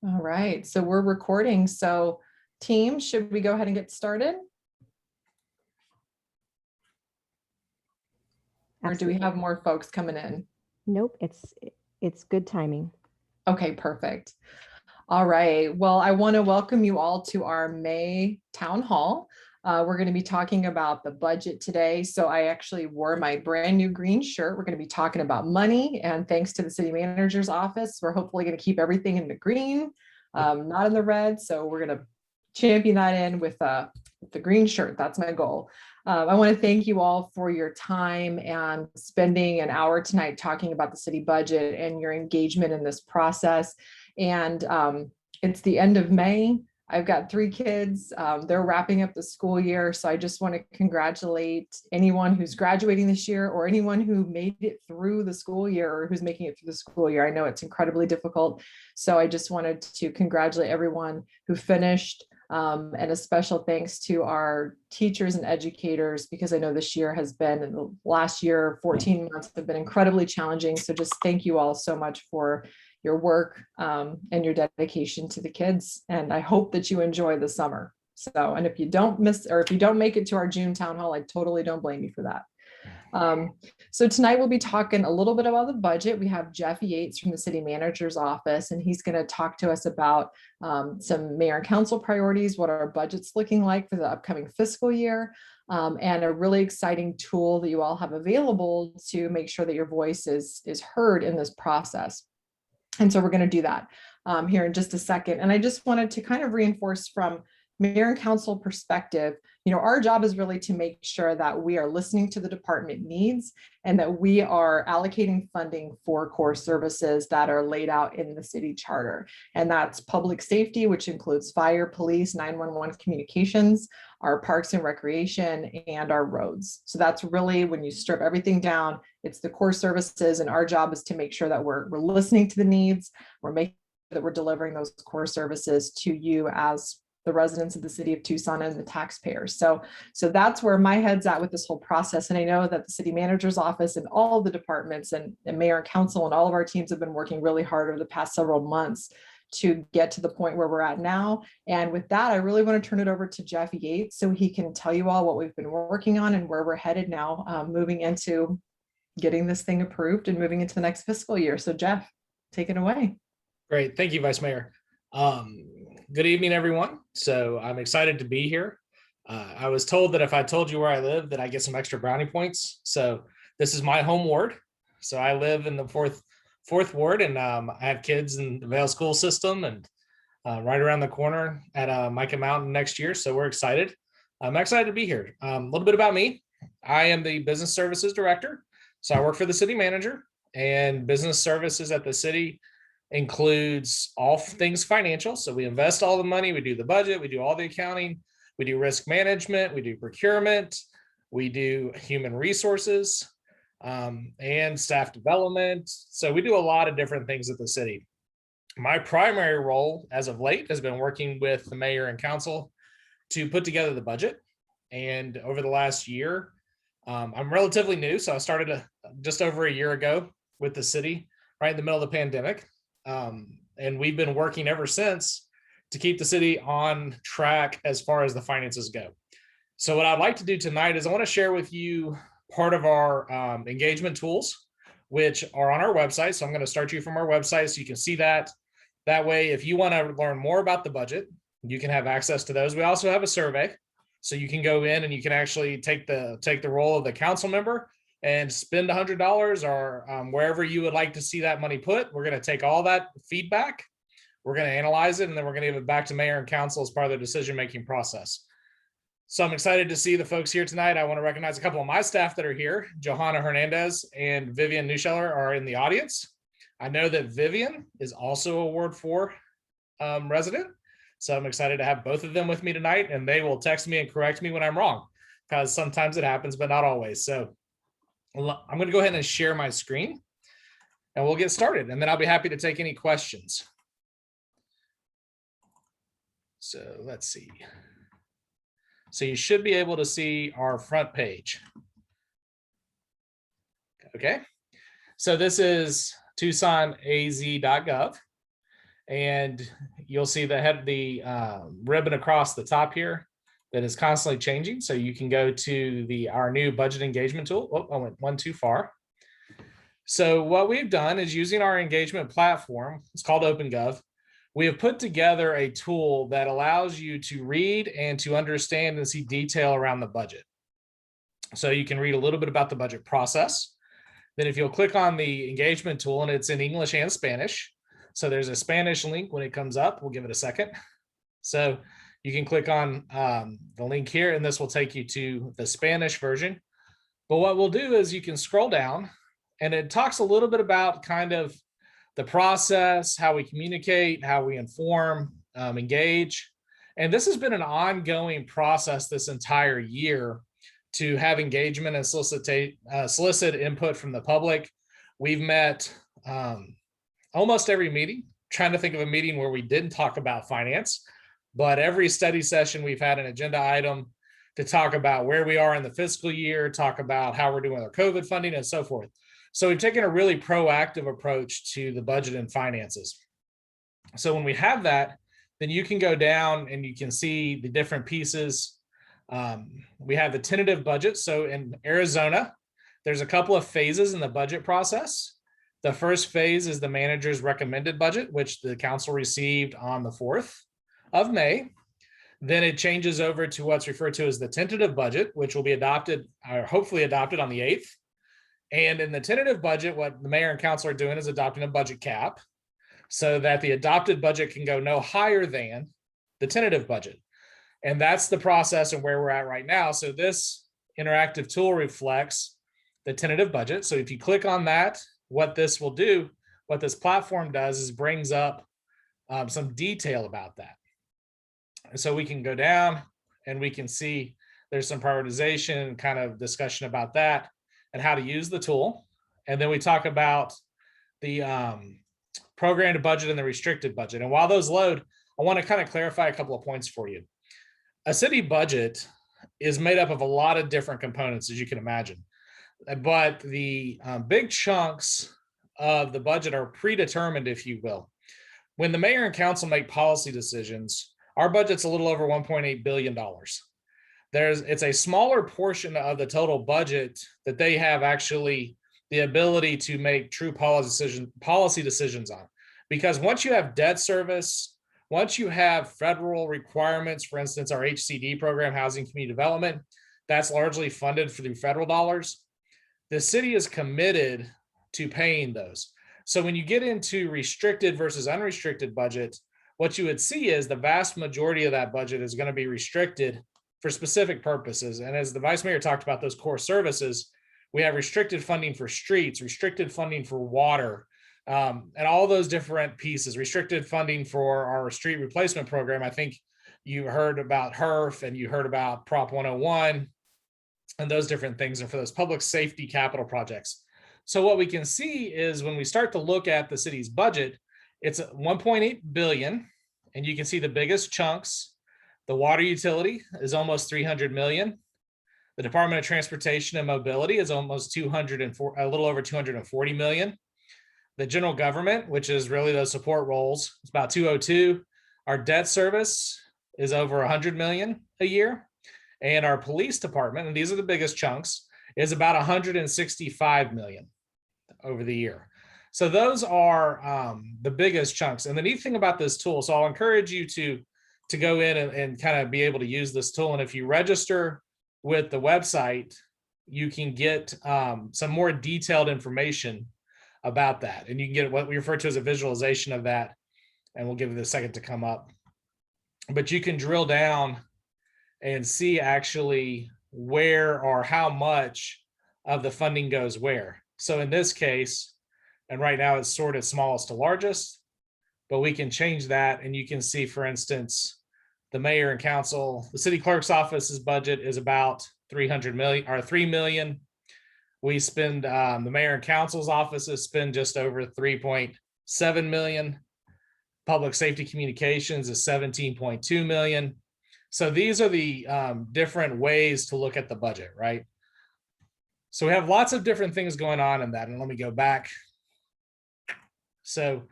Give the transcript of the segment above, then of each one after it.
All right, so we're recording. So team, should we go ahead and get started? Or do we have more folks coming in? Nope, it's good timing. Okay, perfect. All right, well, I want to welcome you all to our May town hall. We're going to be talking about the budget today. So I actually wore my brand new green shirt. We're going to be talking about money, and thanks to the city manager's office, we're hopefully going to keep everything in the green, not in the red. So we're going to champion that in with the green shirt. That's my goal. I want to thank you all for your time and spending an hour tonight talking about the city budget and your engagement in this process. And it's the end of May. I've got 3 kids. They're wrapping up the school year. So I just want to congratulate anyone who's graduating this year or anyone who made it through the school year or who's making it through the school year. I know it's incredibly difficult. So I just wanted to congratulate everyone who finished. And a special thanks to our teachers and educators, because I know this year has been, in the last year, 14 months have been incredibly challenging. So just thank you all so much for your work and your dedication to the kids. And I hope that you enjoy the summer. So, and if you don't make it to our June town hall, I totally don't blame you for that. So tonight we'll be talking a little bit about the budget. We have Jeff Yates from the city manager's office, and he's going to talk to us about some mayor and council priorities, what our budget's looking like for the upcoming fiscal year, and a really exciting tool that you all have available to make sure that your voice is heard in this process. And so we're going to do that here in just a second. And I just wanted to kind of reinforce from mayor and council perspective, our job is really to make sure that we are listening to the department needs and that we are allocating funding for core services that are laid out in the city charter. And that's public safety, which includes fire, police, 911 communications, our parks and recreation, and our roads. So that's really, when you strip everything down, it's the core services, and our job is to make sure that we're listening to the needs, we're making sure that we're delivering those core services to you as the residents of the city of Tucson and the taxpayers. So that's where my head's at with this whole process. And I know that the city manager's office and all of the departments and mayor and council and all of our teams have been working really hard over the past several months to get to the point where we're at now. And with that, I really want to turn it over to Jeff Yates so he can tell you all what we've been working on and where we're headed now, moving into getting this thing approved and moving into the next fiscal year. So Jeff, take it away. Great. Thank you, Vice Mayor. Good evening, everyone. So I'm excited to be here. I was told that if I told you where I live, that I get some extra brownie points. So this is my home ward. So I live in the fourth ward, and I have kids in the Vail school system, and right around the corner at Micah Mountain next year. So we're excited. I'm excited to be here. A little bit about me. I am the business services director. So I work for the city manager, and business services at the city includes all things financial. So we invest all the money, we do the budget, we do all the accounting, we do risk management, we do procurement, we do human resources, and staff development. So we do a lot of different things at the city. My primary role as of late has been working with the mayor and council to put together the budget. And over the last year, I'm relatively new. So I started just over a year ago with the city, right in the middle of the pandemic. And we've been working ever since to keep the city on track as far as the finances go. So what I'd like to do tonight is I want to share with you part of our engagement tools, which are on our website. So I'm going to start you from our website so you can see that. That way, if you want to learn more about the budget, you can have access to those. We also have a survey, so you can go in and you can actually take the role of the council member and spend $100 or wherever you would like to see that money put. We're going to take all that feedback, we're going to analyze it, and then we're going to give it back to mayor and council as part of the decision-making process. So I'm excited to see the folks here tonight. I want to recognize a couple of my staff that are here. Johanna Hernandez and Vivian Neuscheller are in the audience. I know that Vivian is also a Ward 4 resident. So I'm excited to have both of them with me tonight, and they will text me and correct me when I'm wrong, because sometimes it happens, but not always. So I'm going to go ahead and share my screen and we'll get started, and then I'll be happy to take any questions. So let's see. So you should be able to see our front page. Okay. So this is TucsonAZ.gov. and you'll see the ribbon across the top here that is constantly changing. So you can go to our new budget engagement tool. Oh, I went one too far. So what we've done is using our engagement platform, it's called OpenGov. We have put together a tool that allows you to read and to understand and see detail around the budget. So you can read a little bit about the budget process. Then if you'll click on the engagement tool, and it's in English and Spanish. So there's a Spanish link when it comes up. We'll give it a second. So you can click on the link here, and this will take you to the Spanish version. But what we'll do is you can scroll down, and it talks a little bit about kind of the process, how we communicate, how we inform, engage. And this has been an ongoing process this entire year to have engagement and solicit input from the public. We've met almost every meeting, trying to think of a meeting where we didn't talk about finance, but every study session we've had an agenda item to talk about where we are in the fiscal year, talk about how we're doing with our COVID funding and so forth. So we've taken a really proactive approach to the budget and finances. So when we have that, then you can go down and you can see the different pieces. We have the tentative budget. So in Arizona, there's a couple of phases in the budget process. The first phase is the manager's recommended budget, which the council received on the 4th of May. Then it changes over to what's referred to as the tentative budget, which will be adopted, or hopefully adopted on the 8th. And in the tentative budget, what the mayor and council are doing is adopting a budget cap so that the adopted budget can go no higher than the tentative budget. And that's the process and where we're at right now. So this interactive tool reflects the tentative budget. So if you click on that, what this will do, what this platform does is brings up some detail about that. And so we can go down and we can see there's some prioritization and kind of discussion about that and how to use the tool. And then we talk about the programmed budget and the restricted budget. And while those load, I want to kind of clarify a couple of points for you. A city budget is made up of a lot of different components, as you can imagine. But the big chunks of the budget are predetermined, if you will. When the mayor and council make policy decisions, our budget's a little over $1.8 billion. It's a smaller portion of the total budget that they have actually the ability to make true policy decisions on. Because once you have debt service, once you have federal requirements, for instance, our HCD program, Housing Community Development, that's largely funded through federal dollars. The city is committed to paying those. So when you get into restricted versus unrestricted budget, what you would see is the vast majority of that budget is going to be restricted for specific purposes. And as the vice mayor talked about those core services, we have restricted funding for streets, restricted funding for water, and all those different pieces, restricted funding for our street replacement program. I think you heard about HERF and you heard about Prop 101 and those different things, and for those public safety capital projects. So what we can see is when we start to look at the city's budget, it's 1.8 billion, and you can see the biggest chunks. The water utility is almost 300 million. The Department of Transportation and Mobility is almost a little over 240 million. The general government, which is really those support roles, is about 202. Our debt service is over 100 million a year. And our police department, and these are the biggest chunks, is about 165 million over the year. So those are the biggest chunks. And the neat thing about this tool, so I'll encourage you to go in and kind of be able to use this tool. And if you register with the website, you can get some more detailed information about that. And you can get what we refer to as a visualization of that. And we'll give it a second to come up. But you can drill down and see actually where or how much of the funding goes where. So in this case, and right now it's sorted smallest to largest, but we can change that. And you can see, for instance, the mayor and council, the city clerk's office's budget is about 300 million or 3 million. We spend, the mayor and council's offices spend just over 3.7 million. Public safety communications is 17.2 million. So these are the different ways to look at the budget, right? So we have lots of different things going on in that. And let me go back. So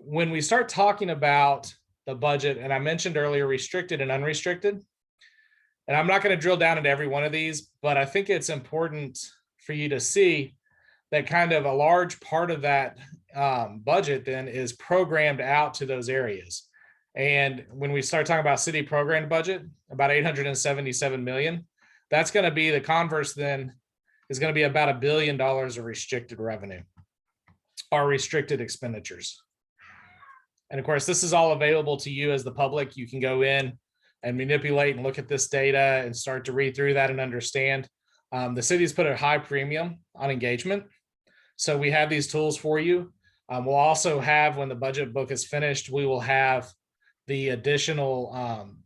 when we start talking about the budget, and I mentioned earlier restricted and unrestricted, and I'm not going to drill down into every one of these, but I think it's important for you to see that kind of a large part of that budget then is programmed out to those areas. And when we start talking about city programmed budget, about 877 million, that's going to be the converse then is going to be about $1 billion of restricted revenue or restricted expenditures. And of course, this is all available to you as the public. You can go in and manipulate and look at this data and start to read through that and understand. The city's put a high premium on engagement. So we have these tools for you. We'll also have, when the budget book is finished, we will have the additional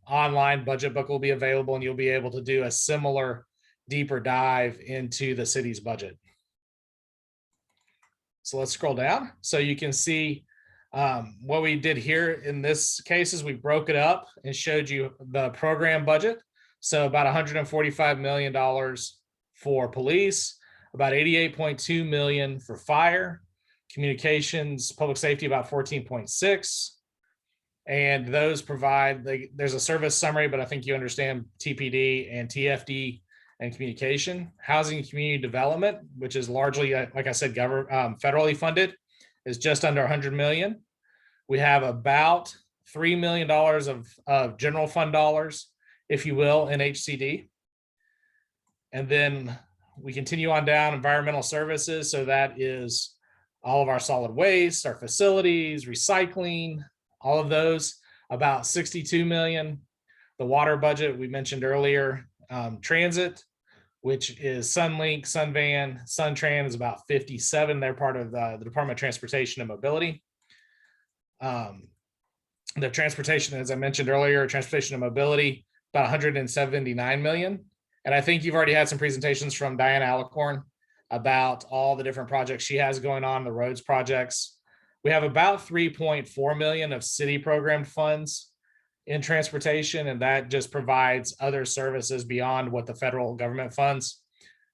online budget book will be available, and you'll be able to do a similar deeper dive into the city's budget. So let's scroll down. So you can see what we did here in this case is we broke it up and showed you the program budget. So about $145 million for police, about 88.2 million for fire, communications, public safety, about 14.6. And those provide, there's a service summary, but I think you understand TPD and TFD and communication. Housing and community development, which is largely, like I said, federally funded, is just under 100 million. We have about $3 million of general fund dollars, if you will, in HCD. And then we continue on down environmental services. So that is all of our solid waste, our facilities, recycling, all of those, about 62 million. The water budget we mentioned earlier, transit, which is Sunlink, Sunvan, Suntran is about 57. They're part of the Department of Transportation and Mobility. The transportation, as I mentioned earlier, transportation and mobility, about 179 million. And I think you've already had some presentations from Diana Alicorn about all the different projects she has going on, the roads projects. We have about 3.4 million of city programmed funds in transportation, and that just provides other services beyond what the federal government funds.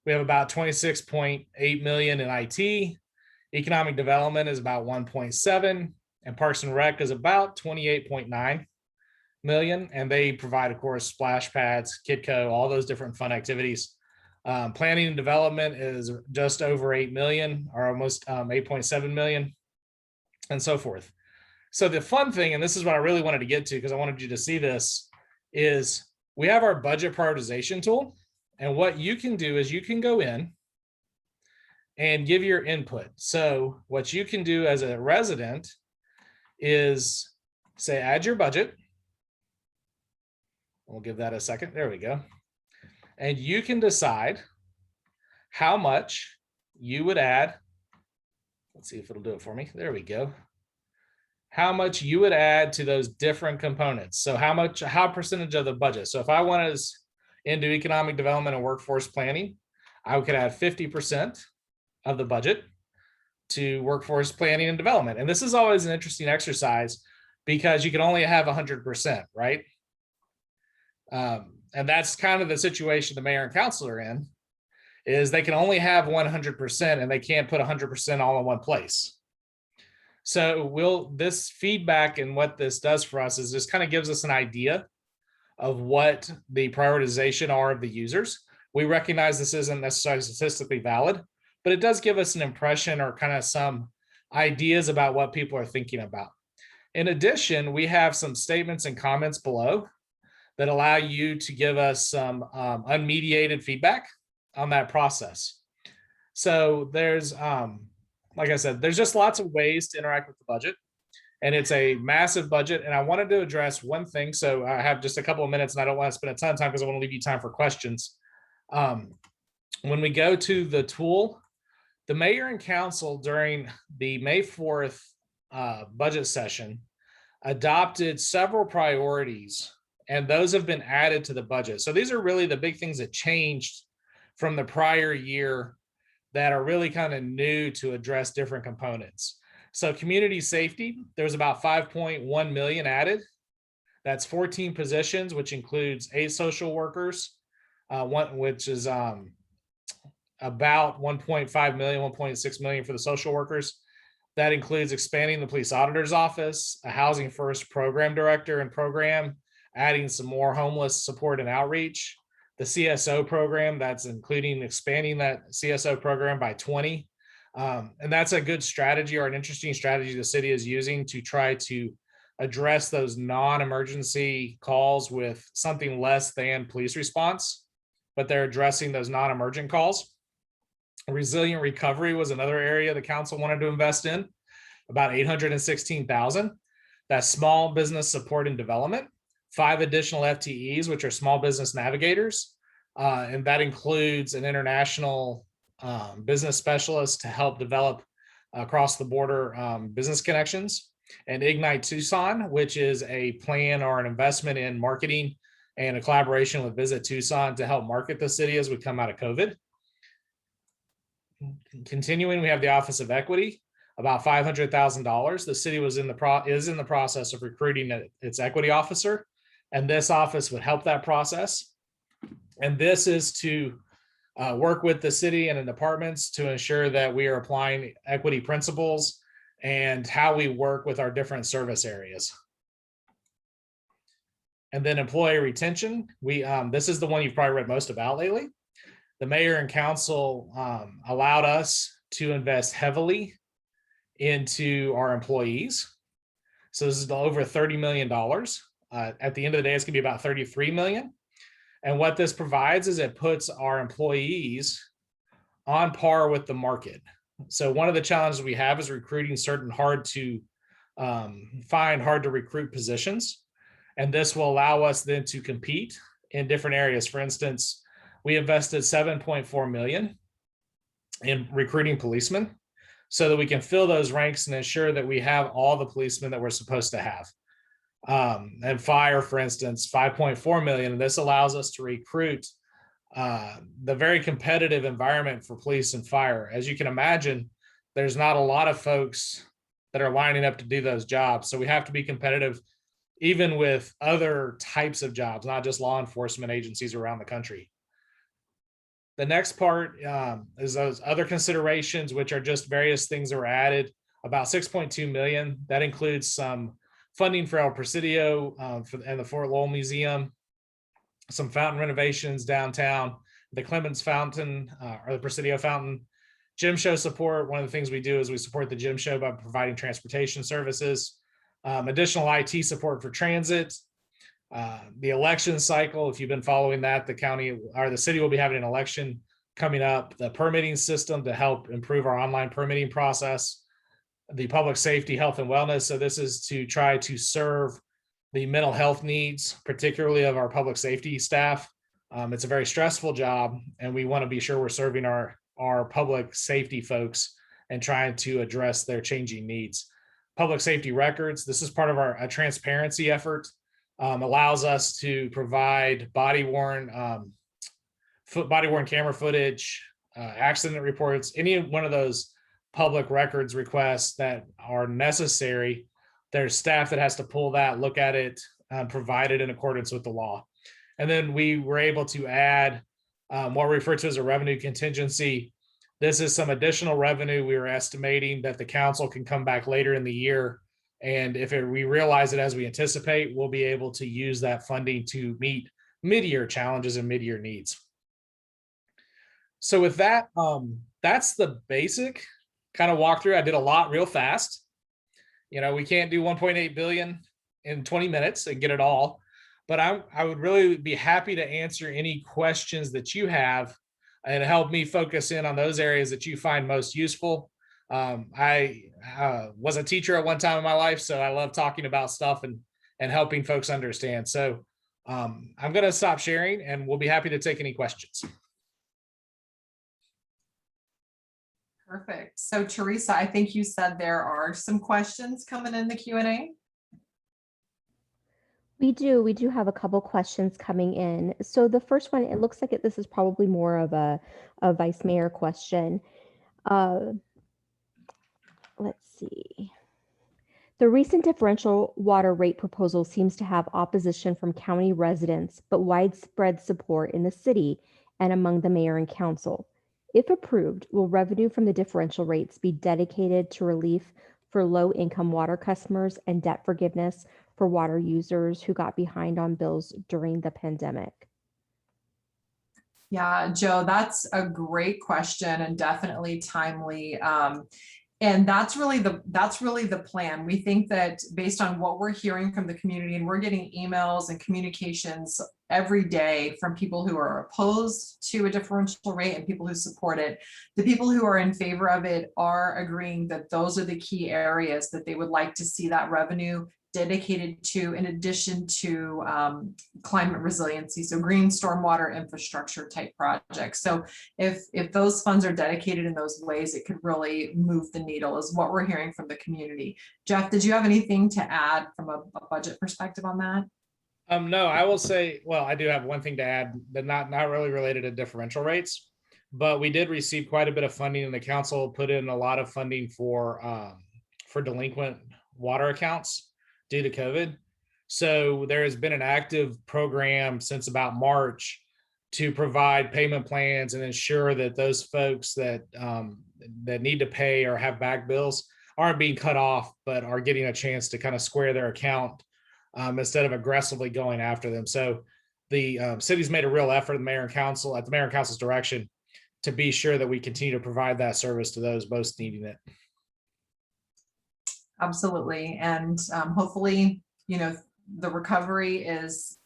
We have about 26.8 million in IT. Economic development is about 1.7, and Parks and Rec is about 28.9 million. And they provide, of course, splash pads, Kidco, all those different fun activities. Planning and development is just over 8 million, or almost 8.7 million, and so forth. So the fun thing, and this is what I really wanted to get to because I wanted you to see this, is we have our budget prioritization tool. And what you can do is you can go in and give your input. So what you can do as a resident is say, add your budget. We'll give that a second. There we go. And you can decide how much you would add. Let's see if it'll do it for me. There we go. How much you would add to those different components. So how percentage of the budget. So if I wanted to into economic development and workforce planning, I could add 50% of the budget to workforce planning and development. And this is always an interesting exercise because you can only have 100%, right? And that's kind of the situation the mayor and council are in, is they can only have 100% and they can't put 100% all in one place. So this feedback and what this does for us is this kind of gives us an idea of what the prioritization are of the users. We recognize this isn't necessarily statistically valid, but it does give us an impression or kind of some ideas about what people are thinking about. In addition, we have some statements and comments below that allow you to give us some unmediated feedback on that process. So there's, like I said, there's just lots of ways to interact with the budget, and it's a massive budget. And I wanted to address one thing. So I have just a couple of minutes and I don't want to spend a ton of time because I want to leave you time for questions. When we go to the tool, the mayor and council during the May 4th budget session adopted several priorities, and those have been added to the budget. So these are really the big things that changed from the prior year that are really kind of new to address different components. So community safety, there's about 5.1 million added. That's 14 positions, which includes 8 social workers, which is about 1.5 million, 1.6 million for the social workers. That includes expanding the police auditor's office, a housing first program director and program, adding some more homeless support and outreach, the CSO program, that's including expanding that CSO program by 20. And that's a good strategy, or an interesting strategy the city is using to try to address those non-emergency calls with something less than police response, but they're addressing those non-emergent calls. Resilient recovery was another area the council wanted to invest in, about $816,000. That's small business support and development, 5 additional FTEs, which are small business navigators. And that includes an international business specialist to help develop across the border business connections, and Ignite Tucson, which is a plan or an investment in marketing and a collaboration with Visit Tucson to help market the city as we come out of COVID. Continuing, we have the Office of Equity, about $500,000. The city is in the process of recruiting its equity officer, and this office would help that process. And this is to work with the city and the departments to ensure that we are applying equity principles and how we work with our different service areas. And then employee retention. This is the one you've probably read most about lately. The mayor and council allowed us to invest heavily into our employees. So this is over $30 million. At the end of the day, it's gonna be about $33 million. And what this provides is it puts our employees on par with the market. So one of the challenges we have is recruiting certain hard to find, hard to recruit positions. And this will allow us then to compete in different areas. For instance, we invested $7.4 million in recruiting policemen so that we can fill those ranks and ensure that we have all the policemen that we're supposed to have. And fire, for instance, $5.4 million. And this allows us to recruit the very competitive environment for police and fire. As you can imagine, there's not a lot of folks that are lining up to do those jobs. So we have to be competitive even with other types of jobs, not just law enforcement agencies around the country. The next part is those other considerations, which are just various things that were added, about $6.2 million. That includes some funding for El Presidio and the Fort Lowell Museum, some fountain renovations downtown, the Clemens Fountain or the Presidio Fountain, gym show support. One of the things we do is we support the gym show by providing transportation services, additional IT support for transit, the election cycle. If you've been following that, the county or the city will be having an election coming up, the permitting system to help improve our online permitting process, the public safety, health and wellness. So this is to try to serve the mental health needs, particularly of our public safety staff. It's a very stressful job, and we want to be sure we're serving our public safety folks and trying to address their changing needs. Public safety records. This is part of a transparency effort. Allows us to provide body worn camera footage, accident reports, any one of those public records requests that are necessary. There's staff that has to pull that, look at it, provide it in accordance with the law. And then we were able to add what we refer to as a revenue contingency. This is some additional revenue we were estimating that the council can come back later in the year. And if we realize it as we anticipate, we'll be able to use that funding to meet mid-year challenges and mid-year needs. So with that, that's the basic kind of walkthrough. I did a lot real fast. You know, we can't do 1.8 billion in 20 minutes and get it all, but I would really be happy to answer any questions that you have and help me focus in on those areas that you find most useful. I was a teacher at one time in my life, so I love talking about stuff and helping folks understand. So I'm going to stop sharing and we'll be happy to take any questions. Perfect. So Teresa, I think you said there are some questions coming in the Q&A. We do have a couple questions coming in. So the first one, it looks like this is probably more of a Vice Mayor question. Let's see. The recent differential water rate proposal seems to have opposition from county residents, but widespread support in the city and among the mayor and council. If approved, will revenue from the differential rates be dedicated to relief for low-income water customers and debt forgiveness for water users who got behind on bills during the pandemic? Yeah, Joe, that's a great question and definitely timely. And that's really the plan. We think that based on what we're hearing from the community, and we're getting emails and communications every day from people who are opposed to a differential rate and people who support it. The people who are in favor of it are agreeing that those are the key areas that they would like to see that revenue dedicated to, in addition to climate resiliency, so green stormwater infrastructure type projects. So if those funds are dedicated in those ways, it could really move the needle, is what we're hearing from the community. Jeff, did you have anything to add from a budget perspective on that? No, I will say, well, I do have one thing to add, but not really related to differential rates, but we did receive quite a bit of funding, and the council put in a lot of funding for delinquent water accounts due to COVID. So there has been an active program since about March to provide payment plans and ensure that those folks that that need to pay or have back bills aren't being cut off, but are getting a chance to kind of square their account instead of aggressively going after them. So the city's made a real effort, the mayor and council, at the mayor and council's direction, to be sure that we continue to provide that service to those most needing it. Absolutely. And hopefully, the recovery is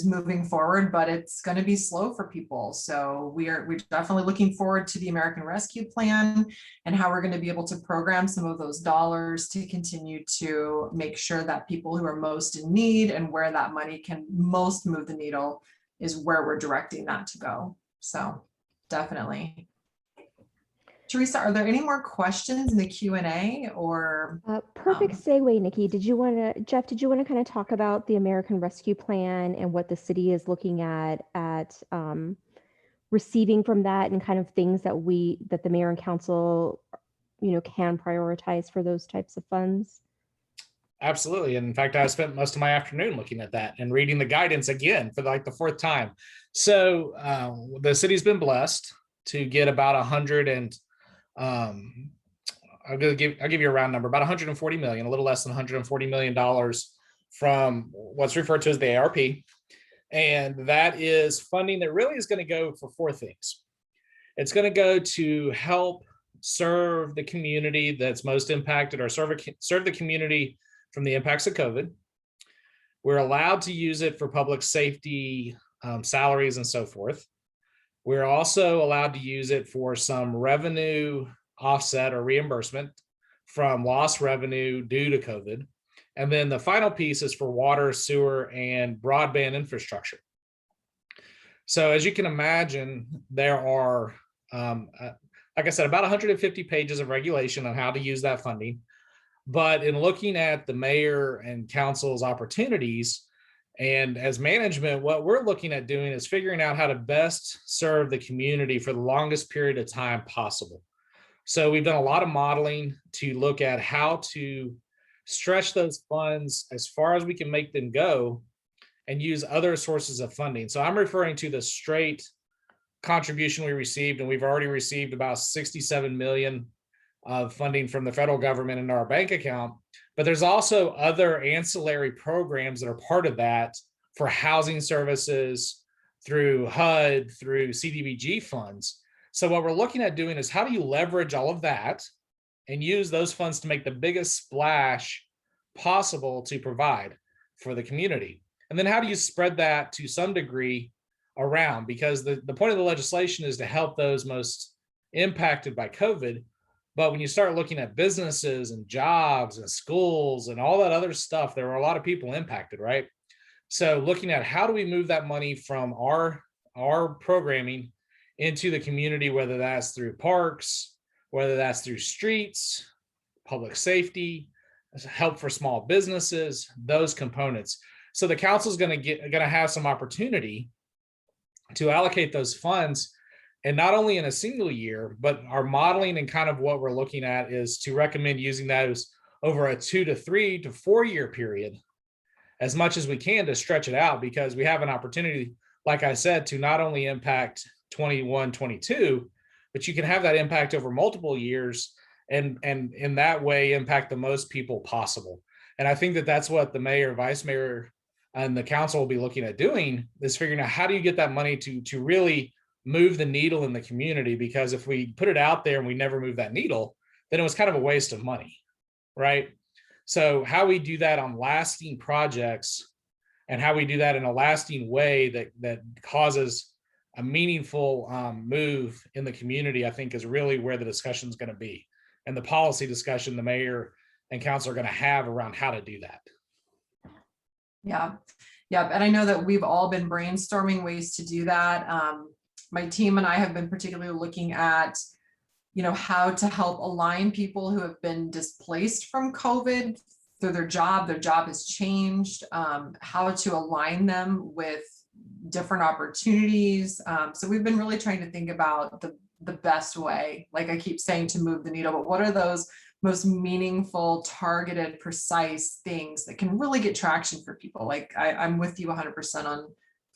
moving forward, but it's going to be slow for people. So we're definitely looking forward to the American Rescue Plan and how we're going to be able to program some of those dollars to continue to make sure that people who are most in need and where that money can most move the needle is where we're directing that to go. So definitely. Teresa, are there any more questions in the Q&A or? Perfect segue, Nikki. Jeff, did you want to kind of talk about the American Rescue Plan and what the city is looking at receiving from that, and kind of things that the mayor and council, can prioritize for those types of funds? Absolutely. And in fact, I spent most of my afternoon looking at that and reading the guidance again for like the fourth time. So the city's been blessed to get about I'll give you a round number, about 140 million, a little less than 140 million dollars from what's referred to as the ARP. And that is funding that really is going to go for four things. It's going to go to help serve the community that's most impacted, or serve the community from the impacts of COVID. We're allowed to use it for public safety, salaries, and so forth. We're also allowed to use it for some revenue offset or reimbursement from lost revenue due to COVID. And then the final piece is for water, sewer, and broadband infrastructure. So as you can imagine, there are, like I said, about 150 pages of regulation on how to use that funding. But in looking at the mayor and council's opportunities, and as management, what we're looking at doing is figuring out how to best serve the community for the longest period of time possible. So we've done a lot of modeling to look at how to stretch those funds as far as we can make them go and use other sources of funding. So I'm referring to the straight contribution we received, and we've already received about 67 million of funding from the federal government in our bank account. But there's also other ancillary programs that are part of that for housing services through HUD, through CDBG funds. So what we're looking at doing is, how do you leverage all of that and use those funds to make the biggest splash possible to provide for the community? And then how do you spread that to some degree around? Because the point of the legislation is to help those most impacted by COVID. But when you start looking at businesses and jobs and schools and all that other stuff, there were a lot of people impacted, right? So looking at how do we move that money from our programming into the community, whether that's through parks, whether that's through streets, public safety, help for small businesses, those components. So the council is going to have some opportunity to allocate those funds, and not only in a single year, but our modeling and kind of what we're looking at is to recommend using those over a 2 to 3 to 4 year period as much as we can to stretch it out, because we have an opportunity, like I said, to not only impact 21, 22, but you can have that impact over multiple years and in that way impact the most people possible. And I think that that's what the mayor, vice mayor, and the council will be looking at doing, is figuring out how do you get that money to really move the needle in the community. Because if we put it out there and we never move that needle, then it was kind of a waste of money, right? So how we do that on lasting projects and how we do that in a lasting way that causes a meaningful move in the community, I think is really where the discussion is going to be. And the policy discussion the mayor and council are going to have around how to do that. Yeah. Yep. And I know that we've all been brainstorming ways to do that. My team and I have been particularly looking at, how to help align people who have been displaced from COVID through their job has changed, how to align them with different opportunities. So we've been really trying to think about the best way, like I keep saying, to move the needle, but what are those most meaningful, targeted, precise things that can really get traction for people? Like I'm with you 100% on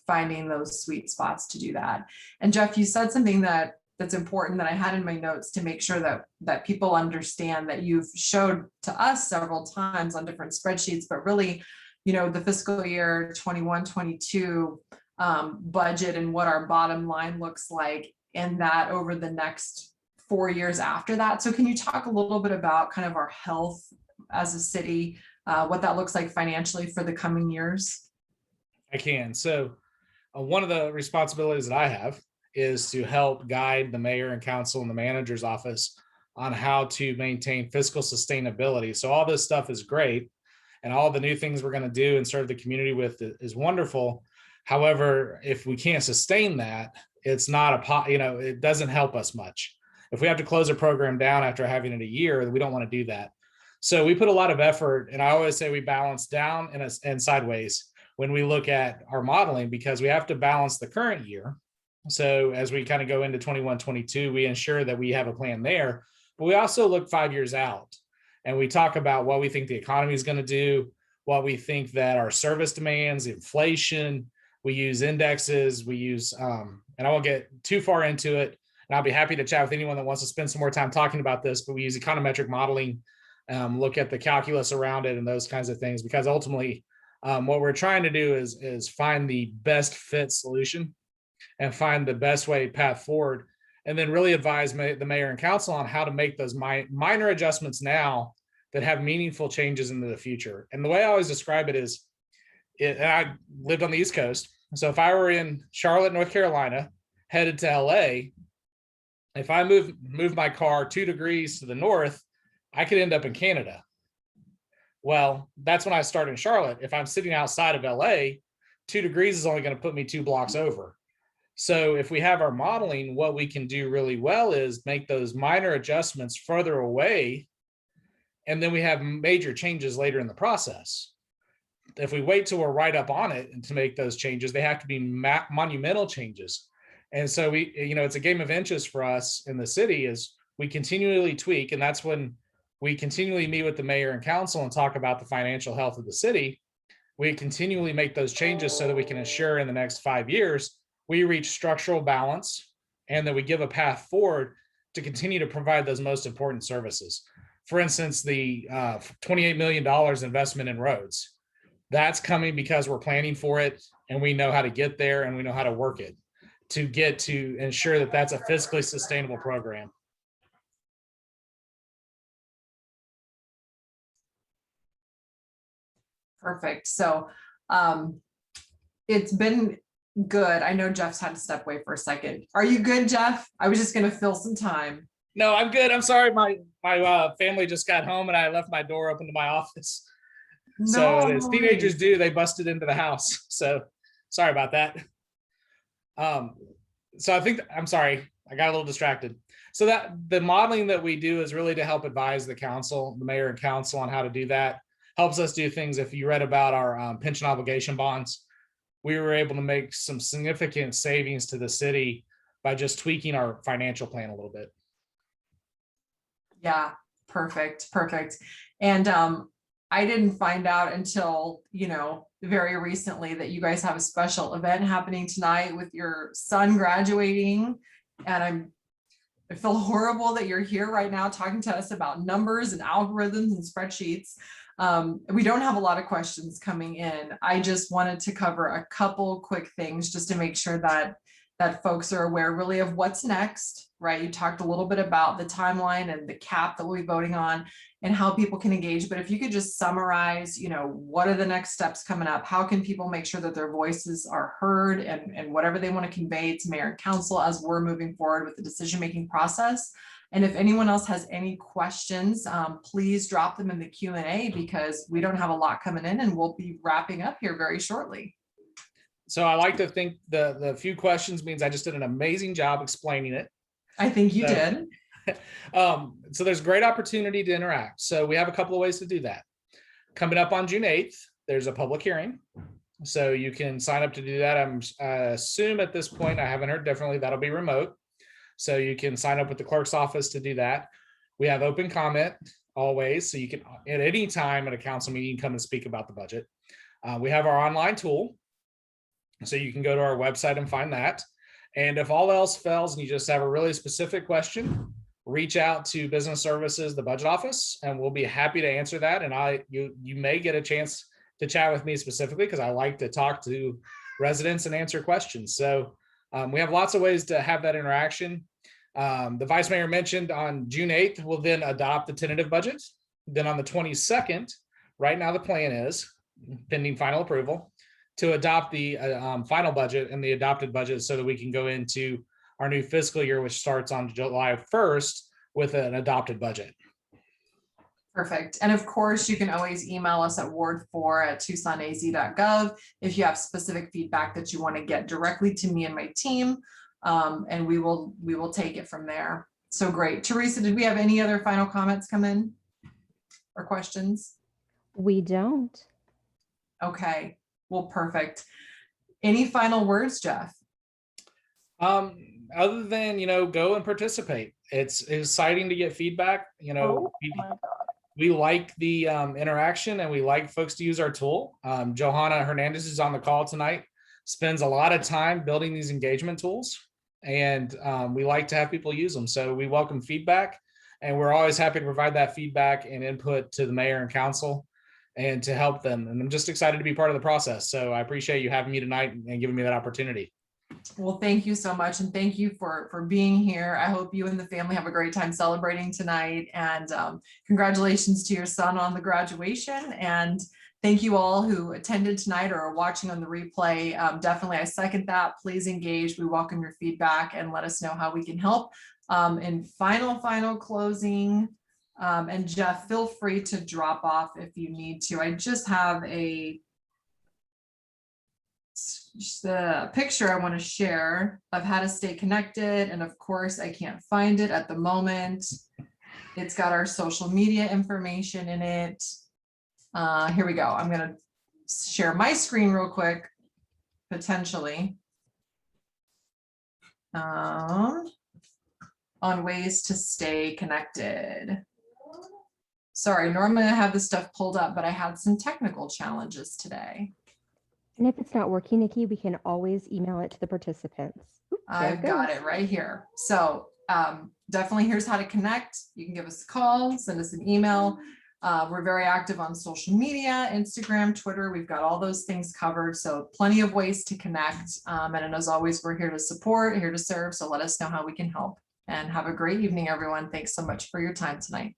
finding those sweet spots to do that. And Jeff, you said something that's important that I had in my notes to make sure that people understand, that you've showed to us several times on different spreadsheets, but really, the fiscal year 21-22 budget and what our bottom line looks like, and that over the next 4 years after that. So can you talk a little bit about kind of our health as a city, what that looks like financially for the coming years? I can. So one of the responsibilities that I have is to help guide the mayor and council and the manager's office on how to maintain fiscal sustainability. So all this stuff is great, and all the new things we're going to do and serve the community with is wonderful. However, if we can't sustain that, it's not it doesn't help us much. If we have to close a program down after having it a year, we don't want to do that. So we put a lot of effort, and I always say we balance down and sideways when we look at our modeling, because we have to balance the current year. So as we kind of go into 21-22, we ensure that we have a plan there, but we also look 5 years out, and we talk about what we think the economy is going to do, what we think that our service demands, inflation, we use indexes, we use, and I won't get too far into it, and I'll be happy to chat with anyone that wants to spend some more time talking about this, but we use econometric modeling, look at the calculus around it and those kinds of things, because ultimately what we're trying to do is find the best fit solution and find the best path forward, and then really advise the mayor and council on how to make those minor adjustments now that have meaningful changes into the future. And the way I always describe it is, and I lived on the East Coast, so if I were in Charlotte, North Carolina, headed to LA, if I move my car 2 degrees to the north, I could end up in Canada. Well, that's when I start in Charlotte. If I'm sitting outside of LA, 2 degrees is only going to put me 2 blocks over. So if we have our modeling, what we can do really well is make those minor adjustments further away, and then we have major changes later in the process. If we wait till we're right up on it and to make those changes, they have to be monumental changes. And so it's a game of inches for us in the city, is we continually tweak, and that's when we continually meet with the mayor and council and talk about the financial health of the city. We continually make those changes so that we can ensure in the next 5 years we reach structural balance, and that we give a path forward to continue to provide those most important services. For instance, the $28 million investment in roads, that's coming because we're planning for it, and we know how to get there, and we know how to work it to ensure that that's a fiscally sustainable program. Perfect. So it's been good. I know Jeff's had to step away for a second. Are you good, Jeff? I was just going to fill some time. No, I'm good. I'm sorry. My family just got home, and I left my door open to my office. No. So as teenagers do, they busted into the house. So sorry about that. So I think, I'm sorry, I got a little distracted. So that the modeling that we do is really to help advise the council, the mayor and council, on how to do that. Helps us do things. If you read about our pension obligation bonds, we were able to make some significant savings to the city by just tweaking our financial plan a little bit. Yeah, perfect. And I didn't find out until, very recently that you guys have a special event happening tonight with your son graduating. And I feel horrible that you're here right now talking to us about numbers and algorithms and spreadsheets. We don't have a lot of questions coming in. I just wanted to cover a couple quick things just to make sure that folks are aware really of what's next, right? You talked a little bit about the timeline and the cap that we'll be voting on and how people can engage. But if you could just summarize, what are the next steps coming up? How can people make sure that their voices are heard and whatever they want to convey to mayor and council as we're moving forward with the decision-making process? And if anyone else has any questions, please drop them in the Q&A because we don't have a lot coming in and we'll be wrapping up here very shortly. So I like to think the few questions means I just did an amazing job explaining it. I think you did. So there's great opportunity to interact. So we have a couple of ways to do that. Coming up on June 8th, there's a public hearing. So you can sign up to do that. I assume at this point, I haven't heard differently, that'll be remote. So you can sign up with the clerk's office to do that. We have open comment always. So you can at any time at a council meeting come and speak about the budget. We have our online tool. So you can go to our website and find that. And if all else fails and you just have a really specific question, reach out to Business Services, the budget office, and we'll be happy to answer that. And you may get a chance to chat with me specifically because I like to talk to residents and answer questions. So we have lots of ways to have that interaction. The Vice Mayor mentioned on June 8th, we'll then adopt the tentative budget. Then on the 22nd, right now the plan is, pending final approval, to adopt the final budget and the adopted budget so that we can go into our new fiscal year, which starts on July 1st with an adopted budget. Perfect. And of course, you can always email us at ward4@tucsonaz.gov if you have specific feedback that you want to get directly to me and my team, and we will take it from there. So great. Teresa, did we have any other final comments come in or questions? We don't. Okay. Well, perfect. Any final words, Jeff? Other than, go and participate. It's exciting to get feedback. We like the interaction and we like folks to use our tool. Johanna Hernandez is on the call tonight, spends a lot of time building these engagement tools, and we like to have people use them. So we welcome feedback, and we're always happy to provide that feedback and input to the mayor and council and to help them. And I'm just excited to be part of the process. So I appreciate you having me tonight and giving me that opportunity. Well, thank you so much. And thank you for being here. I hope you and the family have a great time celebrating tonight. And congratulations to your son on the graduation. And thank you all who attended tonight or are watching on the replay. Definitely, I second that. Please engage. We welcome your feedback and let us know how we can help. In final closing, and Jeff, feel free to drop off if you need to. I just have the picture I want to share of how to stay connected. And of course, I can't find it at the moment. It's got our social media information in it. Here we go. I'm going to share my screen real quick, potentially. On ways to stay connected. Sorry, normally I have this stuff pulled up, but I had some technical challenges today. And if it's not working, Nikki, we can always email it to the participants. I've got it right here. So definitely here's how to connect. You can give us a call, send us an email. We're very active on social media, Instagram, Twitter. We've got all those things covered. So plenty of ways to connect. And as always, we're here to support, here to serve. So let us know how we can help. And have a great evening, everyone. Thanks so much for your time tonight.